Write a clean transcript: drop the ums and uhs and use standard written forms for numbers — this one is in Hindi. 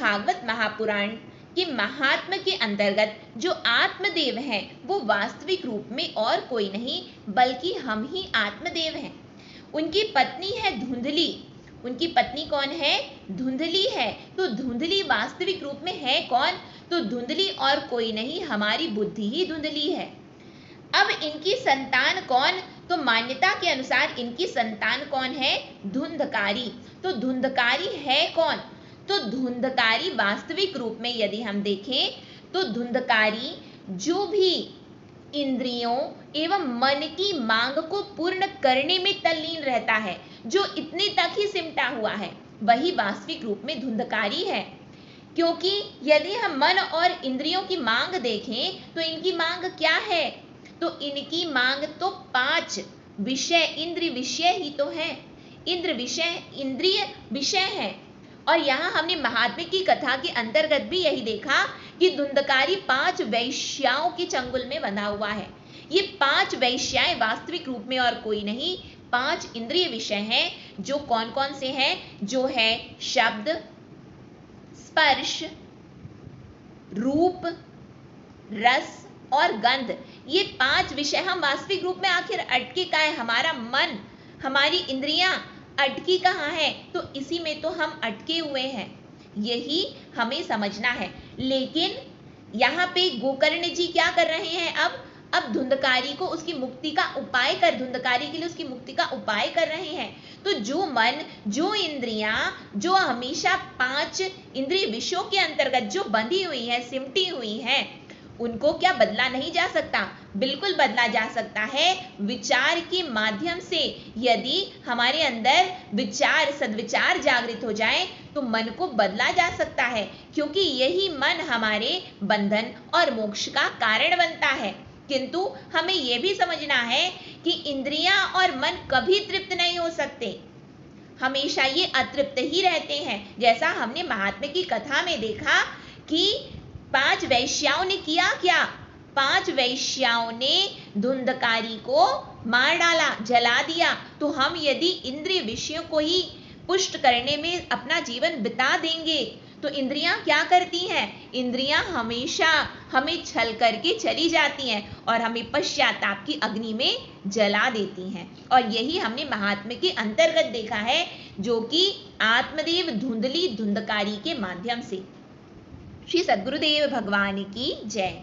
भागवत महापुराण के महात्म के अंतर्गत जो आत्मदेव हैं वो वास्तविक रूप में और कोई नहीं बल्कि हम ही आत्मदेव हैं। उनकी पत्नी है धुंधली। उनकी पत्नी कौन है? धुंधली है। तो धुंधली वास्तविक रूप में है कौन? तो धुंधली और कोई नहीं, हमारी बुद्धि ही धुंधली है। अब इनकी संतान कौन? तो मान्यता के अनुसार इनकी संतान कौन है? धुंधकारी। तो धुंधकारी है कौन? तो धुंधकारी वास्तविक रूप में यदि हम देखें तो धुंधकारी जो भी इंद्रियों एवं मन की मांग को पूर्ण करने में तल्लीन रहता है, जो इतने तक ही सिमटा हुआ है, वही वास्तविक रूप में धुंधकारी है। क्योंकि यदि हम मन और इंद्रियों की मांग देखें तो इनकी मांग क्या है? तो इनकी मांग तो 5 विषय, इंद्रिय विषय ही तो है। इंद्रिय विषय है। और यहाँ हमने महात्म्य की कथा के अंतर्गत भी यही देखा कि धुंधकारी 5 वैश्याओं के चंगुल में बंधा हुआ है। ये 5 वैश्याएं वास्तविक रूप में और कोई नहीं 5 इंद्रिय विषय हैं, जो कौन कौन से हैं? जो है शब्द, स्पर्श, रूप, रस और गंध। ये 5 विषय हम वास्तविक रूप में आखिर अटके कहाँ है? हमारा मन, हमारी इंद्रियां अटकी कहाँ है? तो इसी में तो हम अटके हुए हैं, यही हमें समझना है। लेकिन यहाँ पे गोकर्ण जी क्या कर रहे हैं? अब धुंधकारी को उसकी मुक्ति का उपाय धुंधकारी के लिए उसकी मुक्ति का उपाय कर रहे हैं। तो जो मन, जो इंद्रियां, जो हमेशा 5 इंद्रिय विषयों के अंतर्गत जो बंधी हुई है, सिमटी हुई है, उनको क्या बदला नहीं जा सकता? बिल्कुल बदला जा सकता है विचार के माध्यम से। यदि हमारे अंदर विचार, सद्विचार जागृत हो जाए तो मन को बदला जा सकता है, क्योंकि यही मन हमारे बंधन और मोक्ष का कारण बनता है। किंतु हमें यह भी समझना है कि इंद्रियां और मन कभी तृप्त नहीं हो सकते, हमेशा ये अतृप्त ही रहते हैं। जैसा हमने महात्म्य की कथा में देखा कि 5 वैश्याओं ने किया क्या? 5 वैश्याओं ने धुंधकारी को मार डाला, जला दिया। तो हम यदि इंद्रिय विषयों को ही पुष्ट करने में अपना जीवन बिता देंगे तो इंद्रियां क्या करती हैं? इंद्रियां हमेशा हमें छल करके चली जाती हैं और हमें पश्चाताप की अग्नि में जला देती हैं। और यही हमने महात्म्य के अंतर्गत देखा है, जो कि आत्मदेव धुंधली धुंधकारी के माध्यम से। श्री सद्गुरुदेव भगवान की जय।